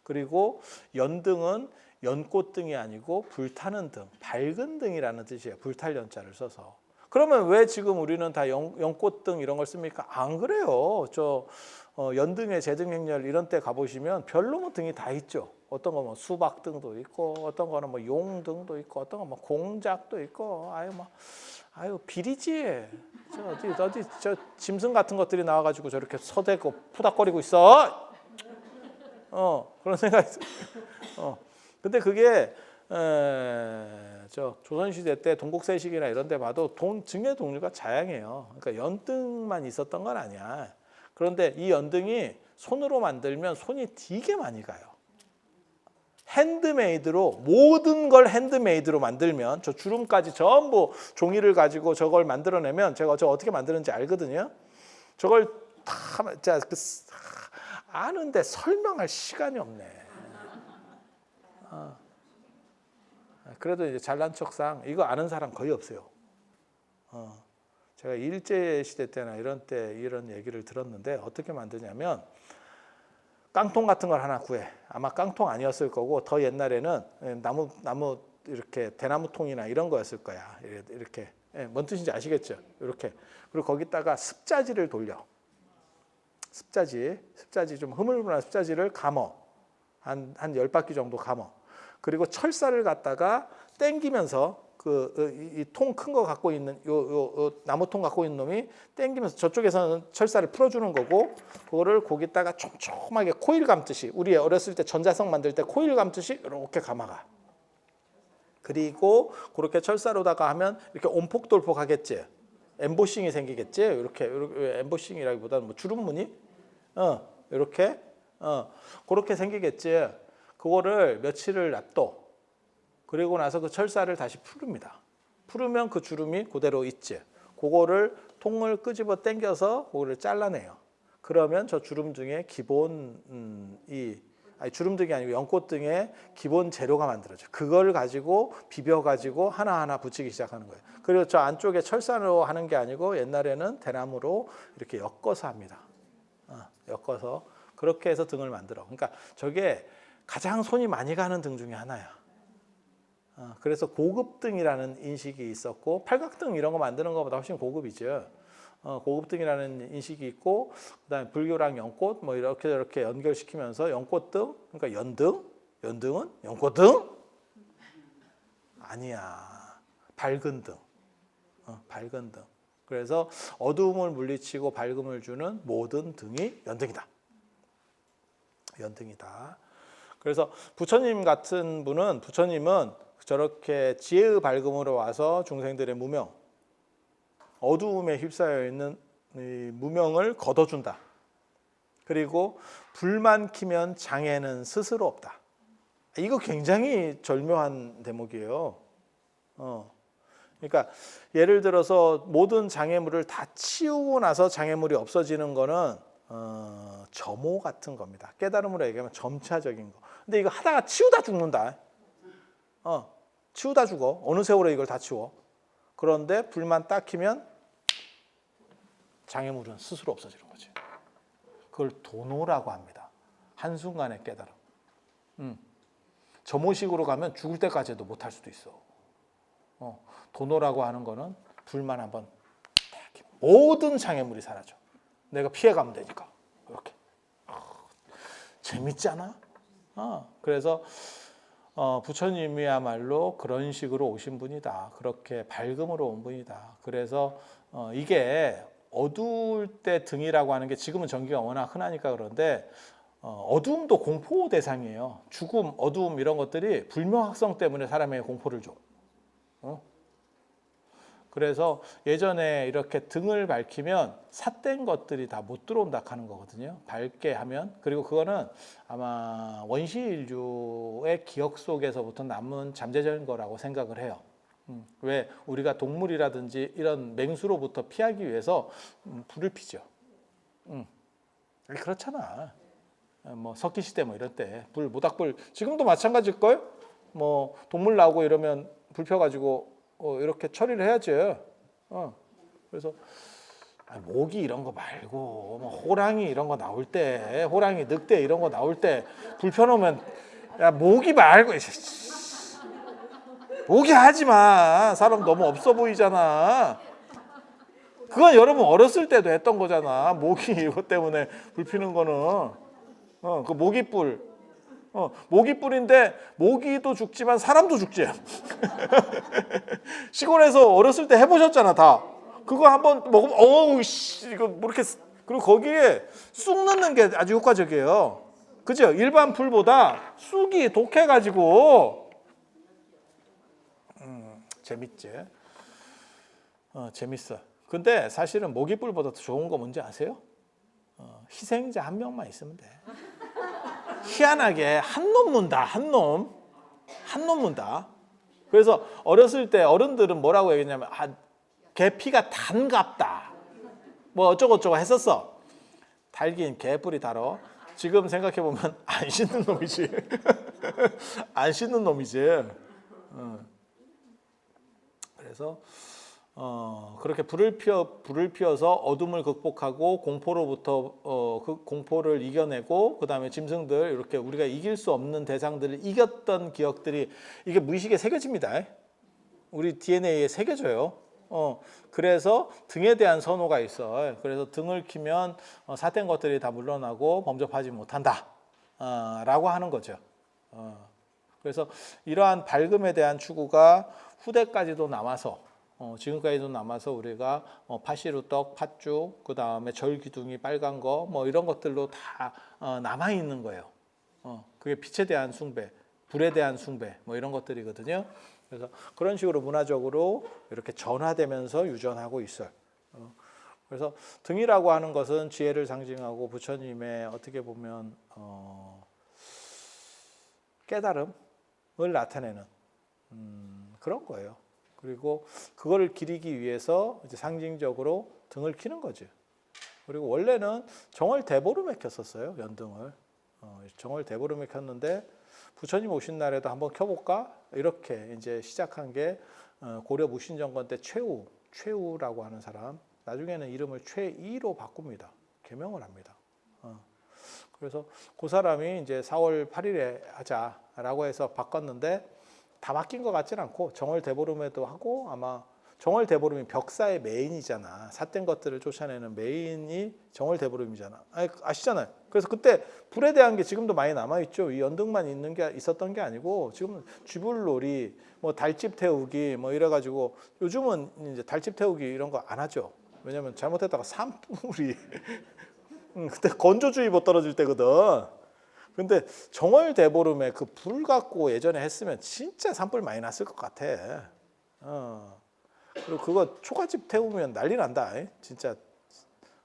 그리고 연등은 연꽃등이 아니고 불타는 등, 밝은 등이라는 뜻이에요. 불탈 연자를 써서. 그러면 왜 지금 우리는 다 연꽃등 이런 걸 씁니까? 안 그래요. 연등의 제등행렬 이런 때 가보시면 별로 뭐 등이 다 있죠. 어떤 거 뭐 수박등도 있고, 어떤 거는 뭐 용등도 있고, 어떤 거 뭐 공작도 있고, 비리지. 어디 짐승 같은 것들이 나와가지고 저렇게 서대고 푸닥거리고 있어. 그런 생각이 있어. 근데 그게 조선시대 때 동국세식이나 이런 데 봐도 등의 종류가 다양해요. 그러니까 연등만 있었던 건 아니야. 그런데 이 연등이 손으로 만들면 손이 되게 많이 가요. 핸드메이드로 모든 걸 핸드메이드로 만들면 저 주름까지 전부 종이를 가지고 저걸 만들어내면 제가 저 어떻게 만드는지 알거든요. 저걸 다 아는데 설명할 시간이 없네. 그래도 이제 잘난 척상 이거 아는 사람 거의 없어요. 제가 일제 시대 때나 이런 때 이런 얘기를 들었는데 어떻게 만드냐면 깡통 같은 걸 하나 구해. 아마 깡통 아니었을 거고 더 옛날에는 나무 이렇게 대나무 통이나 이런 거였을 거야. 이렇게 뭔 뜻인지 아시겠죠? 이렇게 그리고 거기다가 습자지를 돌려. 습자지 좀 흐물흐물한 습자지를 감어. 한 10바퀴 정도 감어. 그리고 철사를 갖다가 땡기면서 이 통 큰 거 갖고 있는 요 나무통 갖고 있는 놈이 땡기면서 저쪽에서는 철사를 풀어주는 거고 그거를 거기다가 촘촘하게 코일 감듯이 우리 어렸을 때 전자석 만들 때 코일 감듯이 이렇게 감아가. 그리고 그렇게 철사로다가 하면 이렇게 온폭돌폭하겠지. 엠보싱이 생기겠지. 이렇게 엠보싱이라기보다는 뭐 주름무늬? 이렇게 그렇게 생기겠지. 그거를 며칠을 놔둬. 그리고 나서 그 철사를 다시 풀습니다. 풀으면 그 주름이 그대로 있지. 그거를 통을 끄집어 당겨서 그거를 잘라내요. 그러면 저 주름등의 기본 주름등이 아니고 연꽃등의 기본 재료가 만들어져. 그걸 가지고 비벼가지고 하나하나 붙이기 시작하는 거예요. 그리고 저 안쪽에 철사로 하는 게 아니고 옛날에는 대나무로 이렇게 엮어서 합니다. 엮어서 그렇게 해서 등을 만들어. 그러니까 저게 가장 손이 많이 가는 등 중에 하나야. 그래서 고급등이라는 인식이 있었고 팔각등 이런 거 만드는 것보다 훨씬 고급이죠. 고급등이라는 인식이 있고 그다음에 불교랑 연꽃 뭐 이렇게 연결시키면서 연꽃등 그러니까 연등은 연꽃등 아니야. 밝은 등. 밝은 등. 그래서 어두움을 물리치고 밝음을 주는 모든 등이 연등이다. 연등이다. 그래서 부처님은 저렇게 지혜의 밝음으로 와서 중생들의 무명, 어두움에 휩싸여 있는 이 무명을 걷어준다. 그리고 불만 키면 장애는 스스로 없다. 이거 굉장히 절묘한 대목이에요. 그러니까 예를 들어서 모든 장애물을 다 치우고 나서 장애물이 없어지는 거는 점호 같은 겁니다. 깨달음으로 얘기하면 점차적인 거. 근데 이거 하다가 치우다 죽는다. 치우다 죽어. 어느 세월에 이걸 다 치워. 그런데 불만 딱 키면 장애물은 스스로 없어지는 거지. 그걸 도노라고 합니다. 한순간의 깨달음. 점호식으로 가면 죽을 때까지도 못할 수도 있어. 도노라고 하는 거는 불만 한번 모든 장애물이 사라져. 내가 피해가면 되니까. 이렇게. 재밌잖아. 그래서 부처님이야말로 그런 식으로 오신 분이다. 그렇게 밝음으로 온 분이다. 그래서 이게 어두울 때 등이라고 하는 게 지금은 전기가 워낙 흔하니까 그런데 어두움도 공포 대상이에요. 죽음, 어두움 이런 것들이 불명확성 때문에 사람에게 공포를 줘. 그래서 예전에 이렇게 등을 밝히면 삿된 것들이 다 못 들어온다 하는 거거든요. 밝게 하면. 그리고 그거는 아마 원시인류의 기억 속에서부터 남은 잠재적인 거라고 생각을 해요. 왜 우리가 동물이라든지 이런 맹수로부터 피하기 위해서 불을 피죠. 그렇잖아. 뭐 석기 시대 뭐 이럴 때 불 모닥불 지금도 마찬가지일 걸. 뭐 동물 나오고 이러면 불 펴가지고 이렇게 처리를 해야지. 그래서 모기 이런 거 말고 뭐 호랑이 이런 거 나올 때, 호랑이, 늑대 이런 거 나올 때 불 펴놓으면 야 모기 말고 모기 하지 마. 사람 너무 없어 보이잖아. 그건 여러분 어렸을 때도 했던 거잖아. 모기 이것 때문에 불 피는 거는 그 모기불. 모기뿔인데 모기도 죽지만 사람도 죽지. 시골에서 어렸을 때 해보셨잖아 다. 그거 한번 먹으면 어우 씨 이거 뭐 이렇게 그리고 거기에 쑥 넣는 게 아주 효과적이에요. 그죠? 일반 풀보다 쑥이 독해가지고 재밌지. 재밌어. 근데 사실은 모기뿔보다 더 좋은 거 뭔지 아세요? 희생자 한 명만 있으면 돼. 희한하게 한 놈 문다. 한 놈 문다. 그래서 어렸을 때 어른들은 뭐라고 얘기했냐면 개 피가 단갑다. 뭐 어쩌고저쩌고 했었어. 달긴 개뿔이 달어. 지금 생각해보면 안 씻는 놈이지. 안 씻는 놈이지. 그래서 그렇게 불을 피워서 어둠을 극복하고 공포로부터 그 공포를 이겨내고 그 다음에 짐승들 이렇게 우리가 이길 수 없는 대상들을 이겼던 기억들이 이게 무의식에 새겨집니다. 우리 DNA에 새겨져요. 그래서 등에 대한 선호가 있어. 그래서 등을 키면 삿된 것들이 다 물러나고 범접하지 못한다. 라고 하는 거죠. 그래서 이러한 밝음에 대한 추구가 후대까지도 남아서 지금까지도 남아서 우리가 파시루떡, 팥죽, 그 다음에 절기둥이 빨간 거 뭐 이런 것들로 다 남아 있는 거예요. 그게 빛에 대한 숭배, 불에 대한 숭배 뭐 이런 것들이거든요. 그래서 그런 식으로 문화적으로 이렇게 전화되면서 유전하고 있어요. 그래서 등이라고 하는 것은 지혜를 상징하고 부처님의 어떻게 보면 깨달음을 나타내는 그런 거예요. 그리고 그거를 기리기 위해서 이제 상징적으로 등을 키는 거지. 그리고 원래는 정월대보름에 켰었어요. 연등을. 정월대보름에 켰는데 부처님 오신 날에도 한번 켜볼까? 이렇게 이제 시작한 게 고려 무신정권 때 최우라고 하는 사람. 나중에는 이름을 최이로 바꿉니다. 개명을 합니다. 그래서 그 사람이 이제 4월 8일에 하자라고 해서 바꿨는데 다 바뀐 것 같지는 않고 정월대보름에도 하고 아마 정월대보름이 벽사의 메인이잖아. 삿된 것들을 쫓아내는 메인이 정월대보름이잖아. 아시잖아요. 그래서 그때 불에 대한 게 지금도 많이 남아있죠. 이 연등만 있었던 게 아니고 지금 쥐불놀이, 뭐 달집 태우기 뭐 이래가지고 요즘은 이제 달집 태우기 이런 거 안 하죠. 왜냐면 잘못했다가 산불이 그때 건조주의보 떨어질 때거든. 근데 정월대보름에 그 불 갖고 예전에 했으면 진짜 산불 많이 났을 것 같아. 그리고 그거 초가집 태우면 난리 난다. 진짜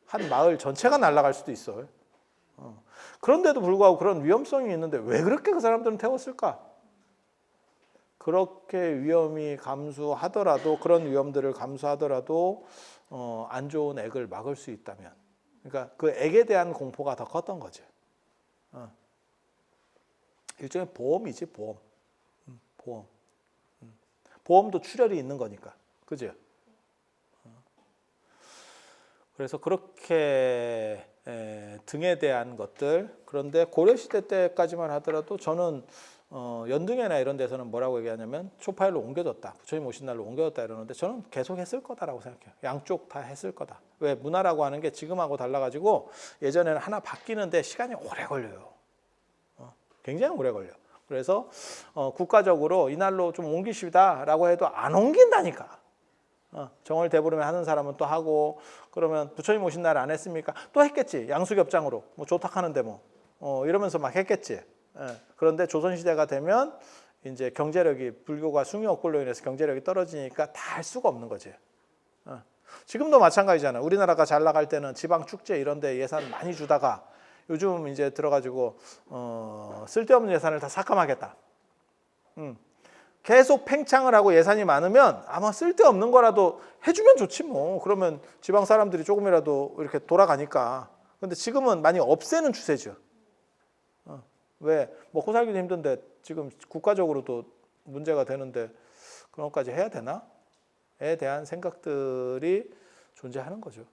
한 마을 전체가 날아갈 수도 있어. 그런데도 불구하고 그런 위험성이 있는데 왜 그렇게 그 사람들은 태웠을까? 그렇게 위험이 감수하더라도 그런 위험들을 감수하더라도 안 좋은 액을 막을 수 있다면, 그러니까 그 액에 대한 공포가 더 컸던 거죠. 일종의 보험이지, 보험. 보험. 보험도 출혈이 있는 거니까, 그죠? 그래서 그렇게 등에 대한 것들, 그런데 고려시대 때까지만 하더라도 저는 연등회나 이런 데서는 뭐라고 얘기하냐면 초파일로 옮겨졌다, 부처님 오신 날로 옮겨졌다 이러는데 저는 계속 했을 거다라고 생각해요. 양쪽 다 했을 거다. 왜? 문화라고 하는 게 지금하고 달라가지고 예전에는 하나 바뀌는데 시간이 오래 걸려요. 굉장히 오래 걸려. 그래서 국가적으로 이날로 좀 옮기시다라고 해도 안 옮긴다니까. 정월 대보름에 하는 사람은 또 하고, 그러면 부처님 오신 날 안 했습니까? 또 했겠지. 양수겹장으로 뭐 조탁하는데 뭐 이러면서 막 했겠지. 그런데 조선시대가 되면 이제 경제력이, 불교가 숭유업골로 인해서 경제력이 떨어지니까 다 할 수가 없는 거지. 지금도 마찬가지잖아. 우리나라가 잘 나갈 때는 지방 축제 이런 데 예산 많이 주다가 요즘 이제 들어가지고 쓸데없는 예산을 다 삭감하겠다. 계속 팽창을 하고 예산이 많으면 아마 쓸데없는 거라도 해주면 좋지 뭐. 그러면 지방 사람들이 조금이라도 이렇게 돌아가니까. 근데 지금은 많이 없애는 추세죠. 왜? 먹고 살기도 힘든데 지금 국가적으로도 문제가 되는데 그런 것까지 해야 되나? 에 대한 생각들이 존재하는 거죠.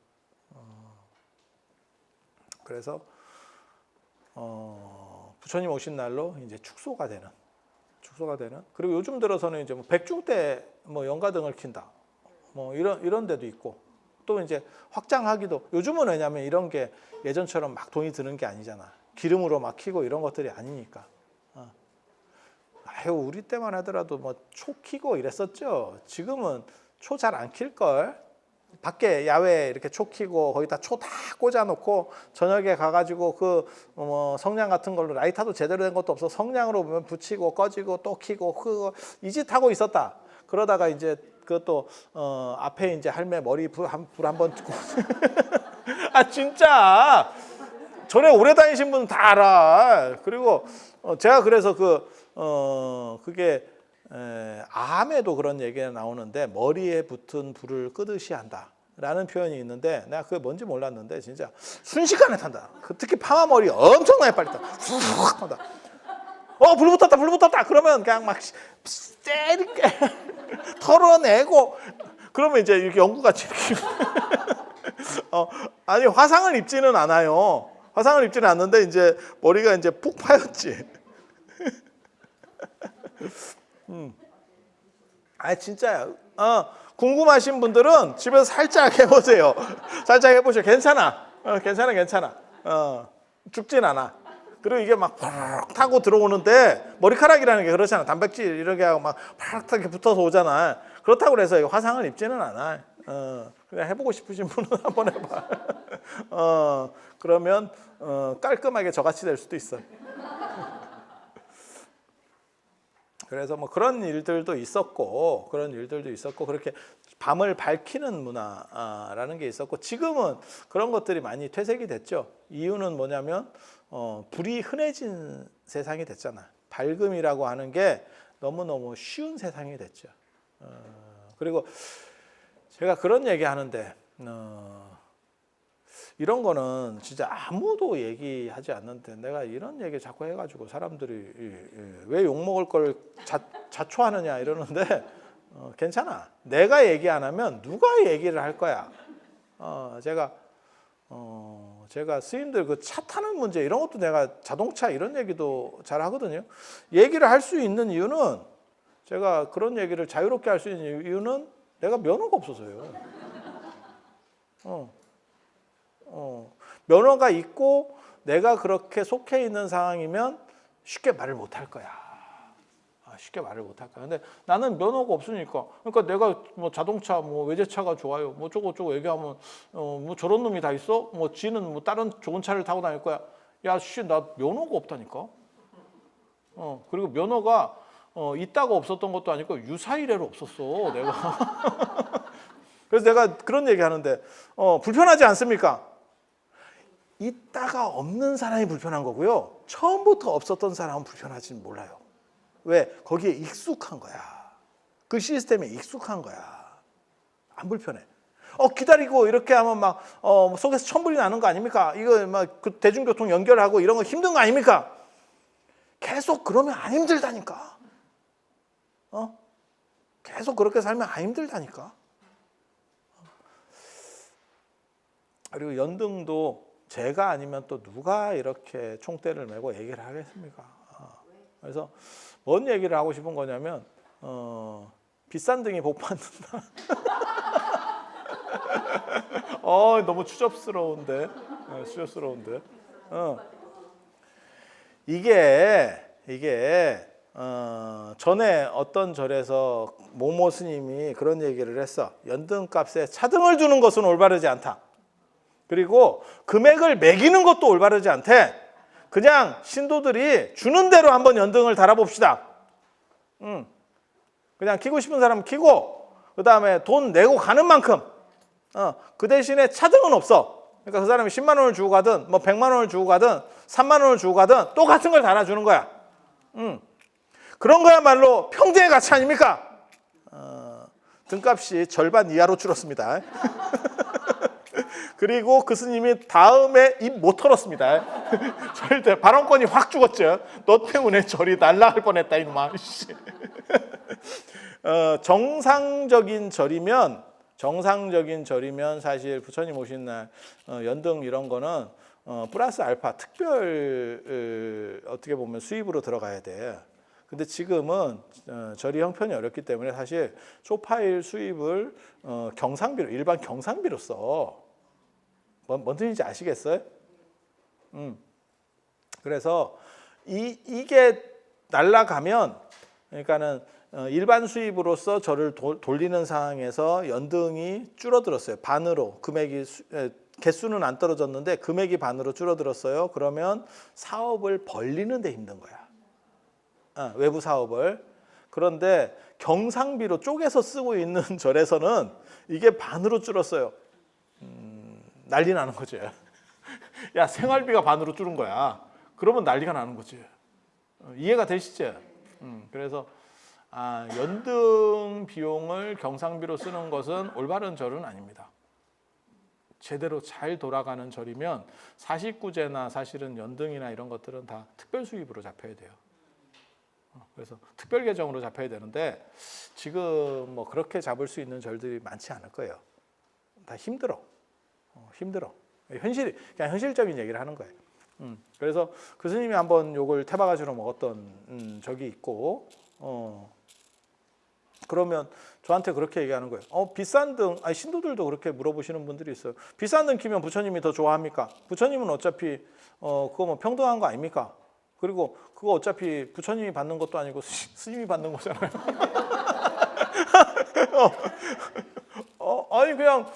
그래서 부처님 오신 날로 이제 축소가 되는. 그리고 요즘 들어서는 이제 뭐 백중 때 뭐 연가등을 킨다. 뭐 이런 데도 있고, 또 이제 확장하기도, 요즘은 왜냐면 이런 게 예전처럼 막 돈이 드는 게 아니잖아. 기름으로 막 키고 이런 것들이 아니니까. 아유, 우리 때만 하더라도 뭐 초 키고 이랬었죠. 지금은 초 잘 안 킬 걸. 밖에 야외에 이렇게 초 키고 거기다 초 다 꽂아놓고 저녁에 가가지고 그 성냥 같은 걸로, 라이터도 제대로 된 것도 없어 성냥으로 보면 붙이고 꺼지고 또 키고 그거 이 짓 하고 있었다. 그러다가 이제 그것도 앞에 이제 할매 머리 불 한번 듣고 아 진짜 전에 오래 다니신 분은 다 알아. 그리고 제가 그래서 그게 암에도 그런 얘기가 나오는데 머리에 붙은 불을 끄듯이 한다라는 표현이 있는데, 내가 그게 뭔지 몰랐는데 진짜 순식간에 탄다. 특히 파마 머리 엄청나게 빨리 타. 훅 탄다. 불 붙었다. 그러면 그냥 막 세리게 털어내고, 그러면 이제 이렇게 연구같이 이렇게 아니 화상을 입지는 않아요. 화상을 입지는 않는데 이제 머리가 이제 푹 파였지. 진짜야. 궁금하신 분들은 집에서 살짝 해보세요. 살짝 해보세요. 괜찮아. 괜찮아. 죽진 않아. 그리고 이게 막 팍 타고 들어오는데, 머리카락이라는 게 그렇잖아. 단백질 이렇게 하고 막 팍 이렇게 붙어서 오잖아. 그렇다고 그래서 화상을 입지는 않아. 그냥 해보고 싶으신 분은 한번 해봐. 그러면 깔끔하게 저같이 될 수도 있어. 그래서 뭐 그런 일들도 있었고 그렇게 밤을 밝히는 문화라는 게 있었고, 지금은 그런 것들이 많이 퇴색이 됐죠. 이유는 뭐냐면 불이 흔해진 세상이 됐잖아. 밝음이라고 하는 게 너무너무 쉬운 세상이 됐죠. 그리고 제가 그런 얘기 하는데 이런 거는 진짜 아무도 얘기하지 않는데 내가 이런 얘기 자꾸 해가지고 사람들이 왜 욕먹을 걸 자초하느냐 이러는데 괜찮아. 내가 얘기 안 하면 누가 얘기를 할 거야. 제가 스님들 그 차 타는 문제 이런 것도 내가 자동차 이런 얘기도 잘 하거든요. 얘기를 할 수 있는 이유는, 제가 그런 얘기를 자유롭게 할 수 있는 이유는 내가 면허가 없어서요. 면허가 있고 내가 그렇게 속해 있는 상황이면 쉽게 말을 못 할 거야. 근데 나는 면허가 없으니까, 그러니까 내가 뭐 자동차 뭐 외제차가 좋아요, 뭐 저거 얘기하면 뭐 저런 놈이 다 있어? 뭐 지는 뭐 다른 좋은 차를 타고 다닐 거야. 야, 나 면허가 없다니까. 그리고 면허가 있다가 없었던 것도 아니고 유사이래로 없었어, 내가. 그래서 내가 그런 얘기 하는데 불편하지 않습니까? 있다가 없는 사람이 불편한 거고요. 처음부터 없었던 사람은 불편하지는 몰라요. 왜? 거기에 익숙한 거야. 그 시스템에 익숙한 거야. 안 불편해. 기다리고 이렇게 하면 막 속에서 천불이 나는 거 아닙니까? 이거 막 그 대중교통 연결하고 이런 거 힘든 거 아닙니까? 계속 그러면 안 힘들다니까. 계속 그렇게 살면 안 힘들다니까. 그리고 연등도 제가 아니면 또 누가 이렇게 총대를 메고 얘기를 하겠습니까? 그래서 뭔 얘기를 하고 싶은 거냐면 비싼 등이 복 받는다. 너무 추접스러운데. 추접스러운데. 이게 전에 어떤 절에서 모모 스님이 그런 얘기를 했어. 연등값에 차등을 두는 것은 올바르지 않다. 그리고 금액을 매기는 것도 올바르지 않대. 그냥 신도들이 주는 대로 한번 연등을 달아봅시다. 그냥 키고 싶은 사람은 키고, 그 다음에 돈 내고 가는 만큼. 그 대신에 차등은 없어. 그러니까 그 사람이 10만 원을 주고 가든, 뭐 100만 원을 주고 가든, 3만 원을 주고 가든 똑같은 걸 달아주는 거야. 그런 거야말로 평등의 가치 아닙니까? 등값이 절반 이하로 줄었습니다. 그리고 그 스님이 다음에 입 못 털었습니다. 절대 발언권이 확 죽었죠. 너 때문에 절이 날라갈 뻔했다 이놈아. 정상적인 절이면 사실 부처님 오신 날 연등 이런 거는 플러스 알파 특별 어떻게 보면 수입으로 들어가야 돼. 근데 지금은 절이 형편이 어렵기 때문에 사실 쇼파일 수입을 경상비로, 일반 경상비로 써. 뭔 뜻인지 아시겠어요? 그래서 이게 날라가면, 그러니까는 일반 수입으로서 절을 돌리는 상황에서 연등이 줄어들었어요. 반으로 금액이 개수는 안 떨어졌는데 금액이 반으로 줄어들었어요. 그러면 사업을 벌리는 데 힘든 거야. 외부 사업을. 그런데 경상비로 쪼개서 쓰고 있는 절에서는 이게 반으로 줄었어요. 난리 나는 거지. 야, 생활비가 반으로 줄은 거야. 그러면 난리가 나는 거지. 이해가 되시죠? 그래서 연등 비용을 경상비로 쓰는 것은 올바른 절은 아닙니다. 제대로 잘 돌아가는 절이면 사식구제나 사실은 연등이나 이런 것들은 다 특별 수입으로 잡혀야 돼요. 그래서 특별 계정으로 잡혀야 되는데 지금 뭐 그렇게 잡을 수 있는 절들이 많지 않을 거예요. 다 힘들어. 그냥 현실적인 얘기를 하는 거예요. 그래서 그 스님이 한번 요걸 태바가지로 먹었던 적이 있고, 그러면 저한테 그렇게 얘기하는 거예요. 비싼 등, 신도들도 그렇게 물어보시는 분들이 있어요. 비싼 등 키면 부처님이 더 좋아합니까? 부처님은 어차피 그거 뭐 평등한 거 아닙니까? 그리고 그거 어차피 부처님이 받는 것도 아니고 스님이 받는 거잖아요. 아니 그냥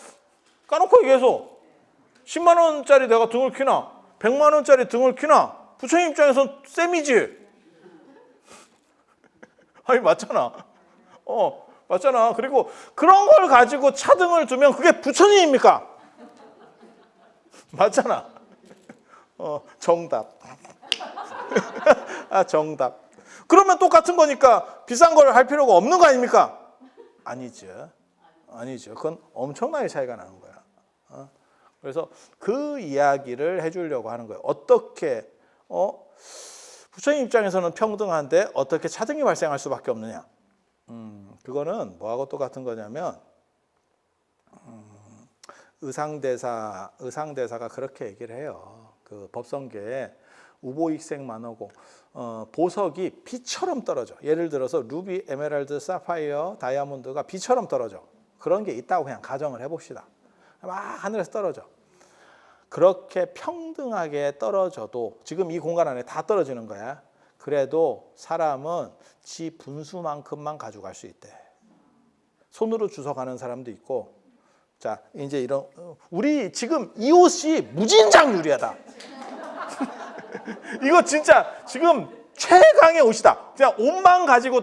까놓고 얘기해서 10만 원짜리 내가 등을 키나 100만 원짜리 등을 키나 부처님 입장에선 쌤이지. 아니 맞잖아. 맞잖아. 그리고 그런 걸 가지고 차등을 두면 그게 부처님입니까? 맞잖아. 정답. 정답. 그러면 똑같은 거니까 비싼 걸 할 필요가 없는 거 아닙니까? 아니죠. 그건 엄청나게 차이가 나는 거야. 그래서 그 이야기를 해주려고 하는 거예요. 어떻게 부처님 입장에서는 평등한데 어떻게 차등이 발생할 수밖에 없느냐. 그거는 뭐하고 똑같은 거냐면 의상대사가 그렇게 얘기를 해요. 그 법성계에 우보익색 만호고 보석이 비처럼 떨어져. 예를 들어서 루비, 에메랄드, 사파이어, 다이아몬드가 비처럼 떨어져. 그런 게 있다고 그냥 가정을 해봅시다. 막 하늘에서 떨어져. 그렇게 평등하게 떨어져도 지금 이 공간 안에 다 떨어지는 거야. 그래도 사람은 지 분수만큼만 가져갈 수 있대. 손으로 주워가는 사람도 있고. 자, 이제 이런 우리 지금 이 옷이 무진장 유리하다. 이거 진짜 지금 최강의 옷이다. 그냥 옷만 가지고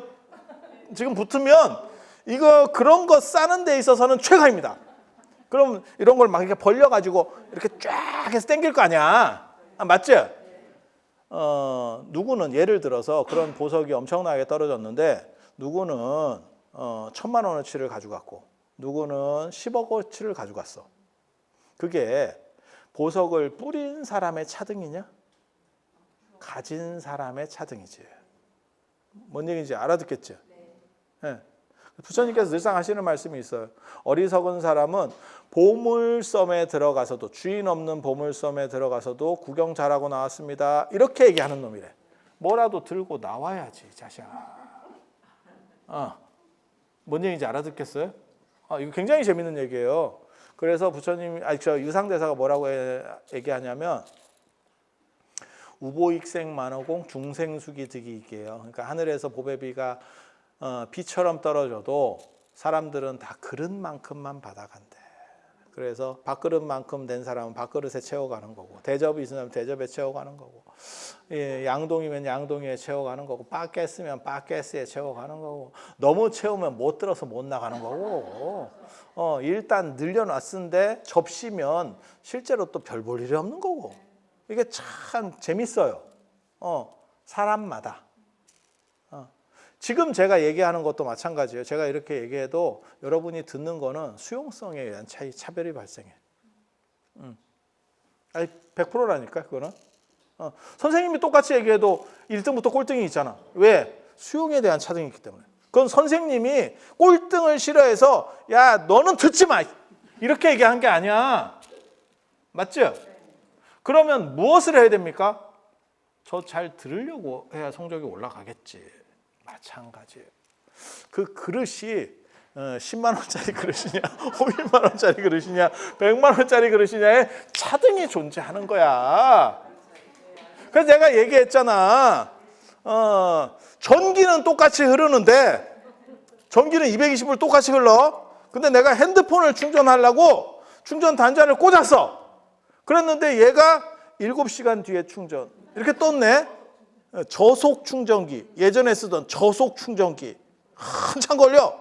지금 붙으면 이거 그런 거 싸는 데 있어서는 최강입니다. 그럼 이런 걸 막 이렇게 벌려가지고 이렇게 쫙 해서 당길 거 아니야. 맞지? 누구는 예를 들어서 그런 보석이 엄청나게 떨어졌는데 누구는 1,000만 원어치를 가져갔고 누구는 10억 원어치를 가져갔어. 그게 보석을 뿌린 사람의 차등이냐? 가진 사람의 차등이지. 뭔 얘기인지 알아듣겠죠? 네. 부처님께서 늘상 하시는 말씀이 있어요. 어리석은 사람은 보물섬에 들어가서도 주인 없는 보물섬에 들어가서도 구경 잘하고 나왔습니다. 이렇게 얘기하는 놈이래. 뭐라도 들고 나와야지 자식아. 뭔 얘기인지 알아듣겠어요? 이거 굉장히 재밌는 얘기예요. 그래서 부처님, 유상대사가 뭐라고 얘기하냐면 우보익생 만호공 중생수기 득이익이에요. 그러니까 하늘에서 보배비가 비처럼 떨어져도 사람들은 다 그릇만큼만 받아간대. 그래서 밥그릇만큼 된 사람은 밥그릇에 채워가는 거고 대접이 있으면 대접에 채워가는 거고 양동이면 양동이에 채워가는 거고 바게스면 바게스에 채워가는 거고 너무 채우면 못 들어서 못 나가는 거고 일단 늘려놨는데 접시면 실제로 또 별 볼 일이 없는 거고 이게 참 재밌어요. 사람마다. 지금 제가 얘기하는 것도 마찬가지예요. 제가 이렇게 얘기해도 여러분이 듣는 거는 수용성에 의한 차별이 발생해. 100%라니까 그거는. 선생님이 똑같이 얘기해도 1등부터 꼴등이 있잖아. 왜? 수용에 대한 차등이 있기 때문에. 그건 선생님이 꼴등을 싫어해서 야 너는 듣지 마 이렇게 얘기한 게 아니야. 맞죠? 그러면 무엇을 해야 됩니까? 저 잘 들으려고 해야 성적이 올라가겠지. 마찬가지예요. 그 그릇이 10만 원짜리 그릇이냐 50만 원짜리 그릇이냐 100만 원짜리 그릇이냐에 차등이 존재하는 거야. 그래서 내가 얘기했잖아. 전기는 똑같이 흐르는데 전기는 220을 똑같이 흘러. 근데 내가 핸드폰을 충전하려고 충전 단자를 꽂았어. 그랬는데 얘가 7시간 뒤에 충전. 이렇게 떴네. 저속 충전기. 예전에 쓰던 저속 충전기. 한참 걸려.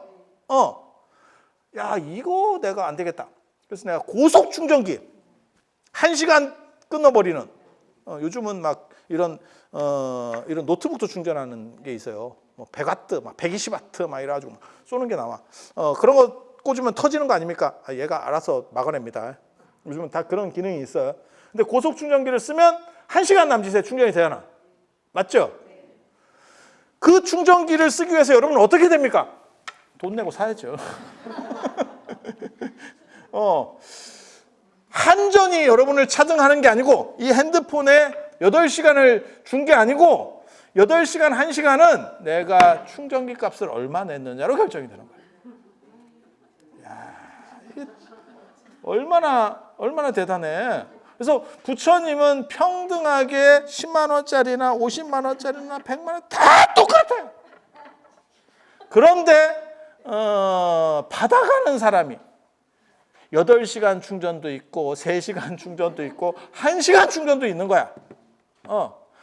야, 이거 내가 안 되겠다. 그래서 내가 고속 충전기. 1시간 끊어버리는. 요즘은 막 이런 노트북도 충전하는 게 있어요. 뭐 100와트, 막 120와트 막 이래가지고 쏘는 게 나와. 그런 거 꽂으면 터지는 거 아닙니까? 얘가 알아서 막아냅니다. 요즘은 다 그런 기능이 있어요. 근데 고속 충전기를 쓰면 1시간 남짓에 충전이 되잖아. 맞죠? 그 충전기를 쓰기 위해서 여러분은 어떻게 됩니까? 돈 내고 사야죠. 한전이 여러분을 차등하는 게 아니고 이 핸드폰에 8시간을 준 게 아니고 8시간, 1시간은 내가 충전기 값을 얼마 냈느냐로 결정이 되는 거예요. 야, 이게 얼마나 대단해. 그래서 부처님은 평등하게 10만 원짜리나 50만 원짜리나 100만 원 다 똑같아요. 그런데 받아가는 사람이 8시간 충전도 있고 3시간 충전도 있고 1시간 충전도 있는 거야.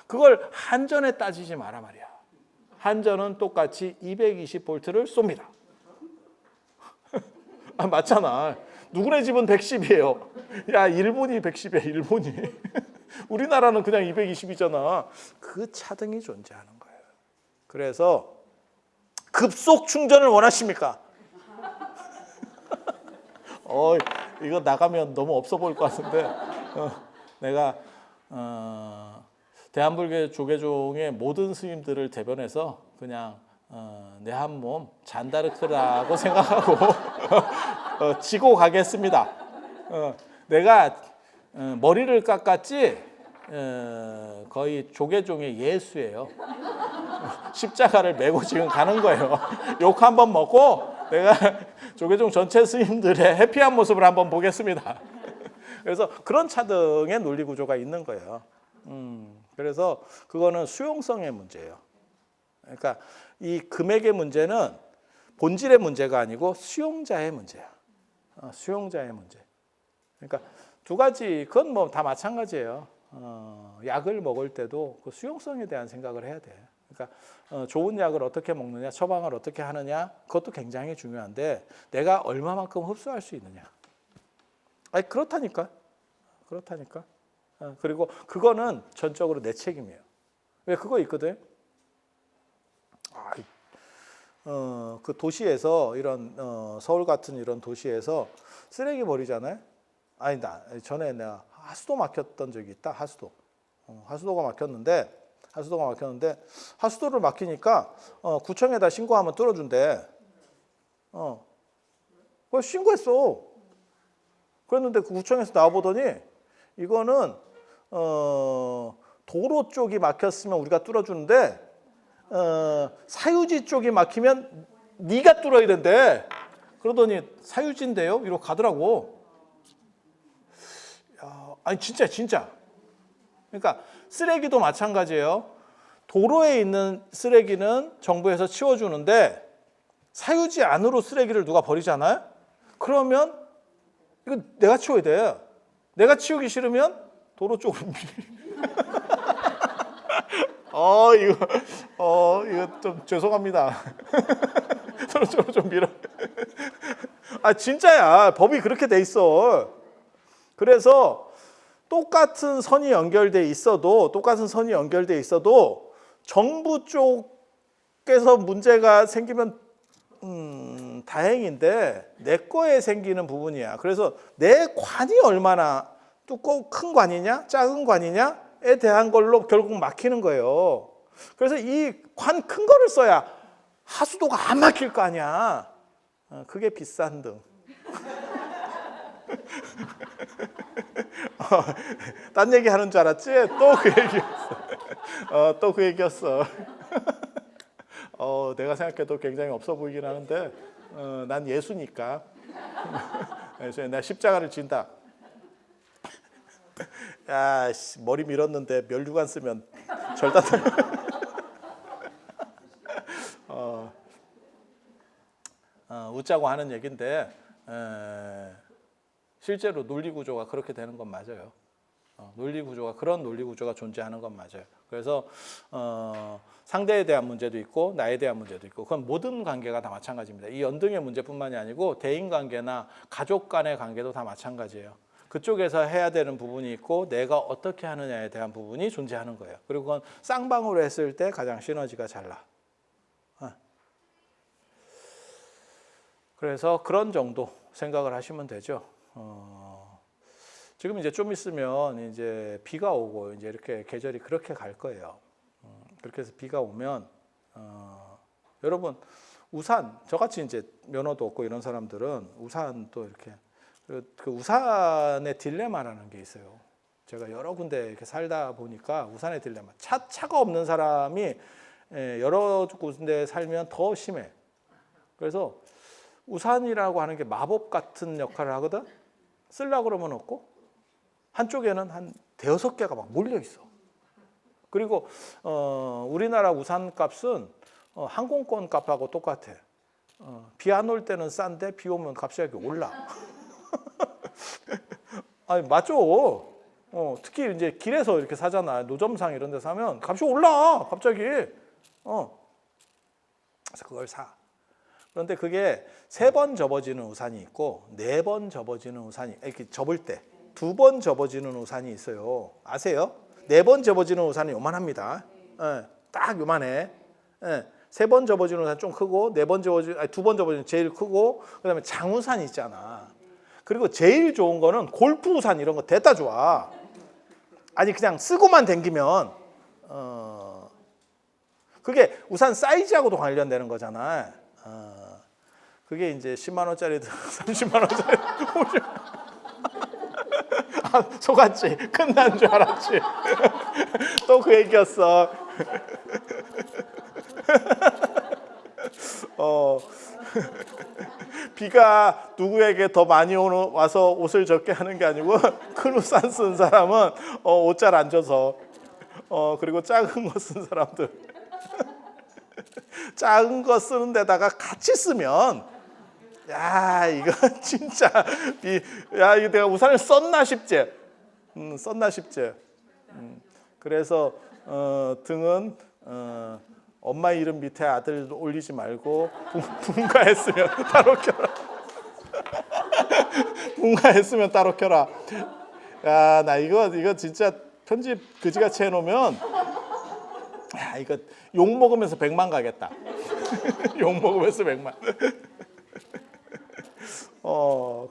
그걸 한전에 따지지 마라 말이야. 한전은 똑같이 220볼트를 쏩니다. 맞잖아. 누구네 집은 110이에요. 야, 일본이 110이야, 일본이. 우리나라는 그냥 220이잖아. 그 차등이 존재하는 거예요. 그래서 급속 충전을 원하십니까? 이거 나가면 너무 없어 보일 것 같은데 내가 대한불교 조계종의 모든 스님들을 대변해서 그냥 내 한 몸 잔다르크라고 생각하고 지고 가겠습니다. 내가 머리를 깎았지 거의 조계종의 예수예요. 십자가를 메고 지금 가는 거예요. 욕 한번 먹고 내가 조계종 전체 스님들의 해피한 모습을 한번 보겠습니다. 그래서 그런 차등의 논리 구조가 있는 거예요. 그래서 그거는 수용성의 문제예요. 그러니까 이 금액의 문제는 본질의 문제가 아니고 수용자의 문제야. 수용자의 문제. 그러니까 두 가지, 그건 뭐 다 마찬가지예요. 약을 먹을 때도 그 수용성에 대한 생각을 해야 돼. 그러니까 좋은 약을 어떻게 먹느냐, 처방을 어떻게 하느냐, 그것도 굉장히 중요한데 내가 얼마만큼 흡수할 수 있느냐. 아니 그렇다니까. 그리고 그거는 전적으로 내 책임이에요. 왜 그거 있거든. 그 도시에서 이런 서울 같은 이런 도시에서 쓰레기 버리잖아요. 아니 나 전에 내가 하수도 막혔던 적이 있다. 하수도가 막혔는데 하수도를 막히니까 구청에다 신고하면 뚫어준대. 그걸 신고했어. 그랬는데 그 구청에서 나와보더니 이거는 도로 쪽이 막혔으면 우리가 뚫어주는데 사유지 쪽이 막히면 네가 뚫어야 된대. 그러더니 사유지인데요? 이러고 가더라고. 야, 아니 진짜. 그러니까 쓰레기도 마찬가지예요. 도로에 있는 쓰레기는 정부에서 치워주는데 사유지 안으로 쓰레기를 누가 버리잖아요? 그러면 이거 내가 치워야 돼. 내가 치우기 싫으면 도로 쪽으로 이거 좀 죄송합니다. 도로 쪽으로 좀 밀어. 진짜야. 법이 그렇게 돼 있어. 그래서 똑같은 선이 연결돼 있어도 정부 쪽에서 문제가 생기면 다행인데 내 거에 생기는 부분이야. 그래서 내 관이 얼마나 두껍고 큰 관이냐 작은 관이냐에 대한 걸로 결국 막히는 거예요. 그래서 이 관 큰 거를 써야 하수도가 안 막힐 거 아니야. 그게 비싼 등. 딴 얘기 하는 줄 알았지? 또 그 얘기였어. 내가 생각해도 굉장히 없어 보이긴 하는데 난 예수니까. 그래서 내가 십자가를 진다. 야, 머리 밀었는데 면류관 쓰면 절단. 웃자고 하는 얘긴데 실제로 논리 구조가 그렇게 되는 건 맞아요. 그런 논리 구조가 존재하는 건 맞아요. 그래서 상대에 대한 문제도 있고 나에 대한 문제도 있고 그건 모든 관계가 다 마찬가지입니다. 이 연등의 문제뿐만이 아니고 대인 관계나 가족 간의 관계도 다 마찬가지예요. 그쪽에서 해야 되는 부분이 있고 내가 어떻게 하느냐에 대한 부분이 존재하는 거예요. 그리고 그건 쌍방으로 했을 때 가장 시너지가 잘 나. 그래서 그런 정도 생각을 하시면 되죠. 지금 이제 좀 있으면 이제 비가 오고 이제 이렇게 계절이 그렇게 갈 거예요. 그렇게 해서 비가 오면 여러분 우산 저같이 이제 면허도 없고 이런 사람들은 우산 또 이렇게 그 우산의 딜레마라는 게 있어요. 제가 여러 군데 이렇게 살다 보니까 우산의 딜레마. 차가 없는 사람이 여러 군데 살면 더 심해. 그래서 우산이라고 하는 게 마법 같은 역할을 하거든. 쓰려고 그러면 없고 한쪽에는 한 대여섯 개가 막 몰려 있어. 그리고 우리나라 우산 값은 항공권 값하고 똑같아. 비 안 올 때는 싼데 비 오면 갑자기 올라. 아니 맞죠. 특히 이제 길에서 이렇게 사잖아. 노점상 이런 데 사면 값이 올라 갑자기. 그래서 그걸 사. 그런데 그게 3번 접어지는 우산이 있고 4번 접어지는 우산이 이렇게 접을 때 2번 접어지는 우산이 있어요. 아세요? 4번 접어지는 우산은 요만합니다. 딱 요만해. 3번 접어지는 우산 좀 크고 2번 접어지는 제일 크고 그다음에 장우산 있잖아. 그리고 제일 좋은 거는 골프 우산 이런 거 대다 좋아. 아니 그냥 쓰고만 댕기면 그게 우산 사이즈하고도 관련되는 거잖아. 그게 이제 10만 원짜리도 30만 원짜리. 속았지. 끝난 줄 알았지. 또 그 얘기였어. 비가 누구에게 더 많이 와서 옷을 적게 하는 게 아니고 큰 우산 쓴 사람은 옷 잘 안 젖어. 그리고 작은 거 쓴 사람들 작은 거 쓰는 데다가 같이 쓰면 야 이거 진짜 야 이거 내가 우산을 썼나 싶지. 그래서 등은 엄마 이름 밑에 아들 올리지 말고 분가했으면 따로 껴라. 분가했으면 따로 켜라. 야, 나 이거 진짜 편집 그지같이 해놓으면 야, 이거 욕 먹으면서 100만 가겠다. 욕 먹으면서 100만.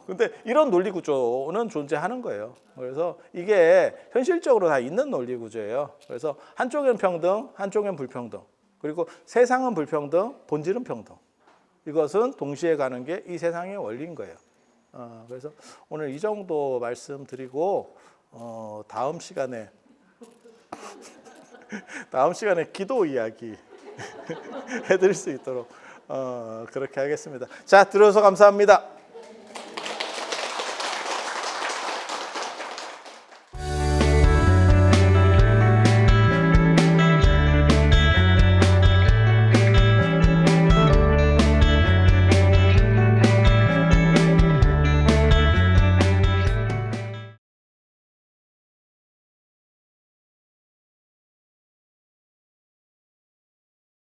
근데 이런 논리 구조는 존재하는 거예요. 그래서 이게 현실적으로 다 있는 논리 구조예요. 그래서 한쪽엔 평등, 한쪽엔 불평등. 그리고 세상은 불평등, 본질은 평등. 이것은 동시에 가는 게 이 세상의 원리인 거예요. 그래서 오늘 이 정도 말씀드리고 다음 시간에 기도 이야기 해드릴 수 있도록 그렇게 하겠습니다. 자, 들어서 감사합니다.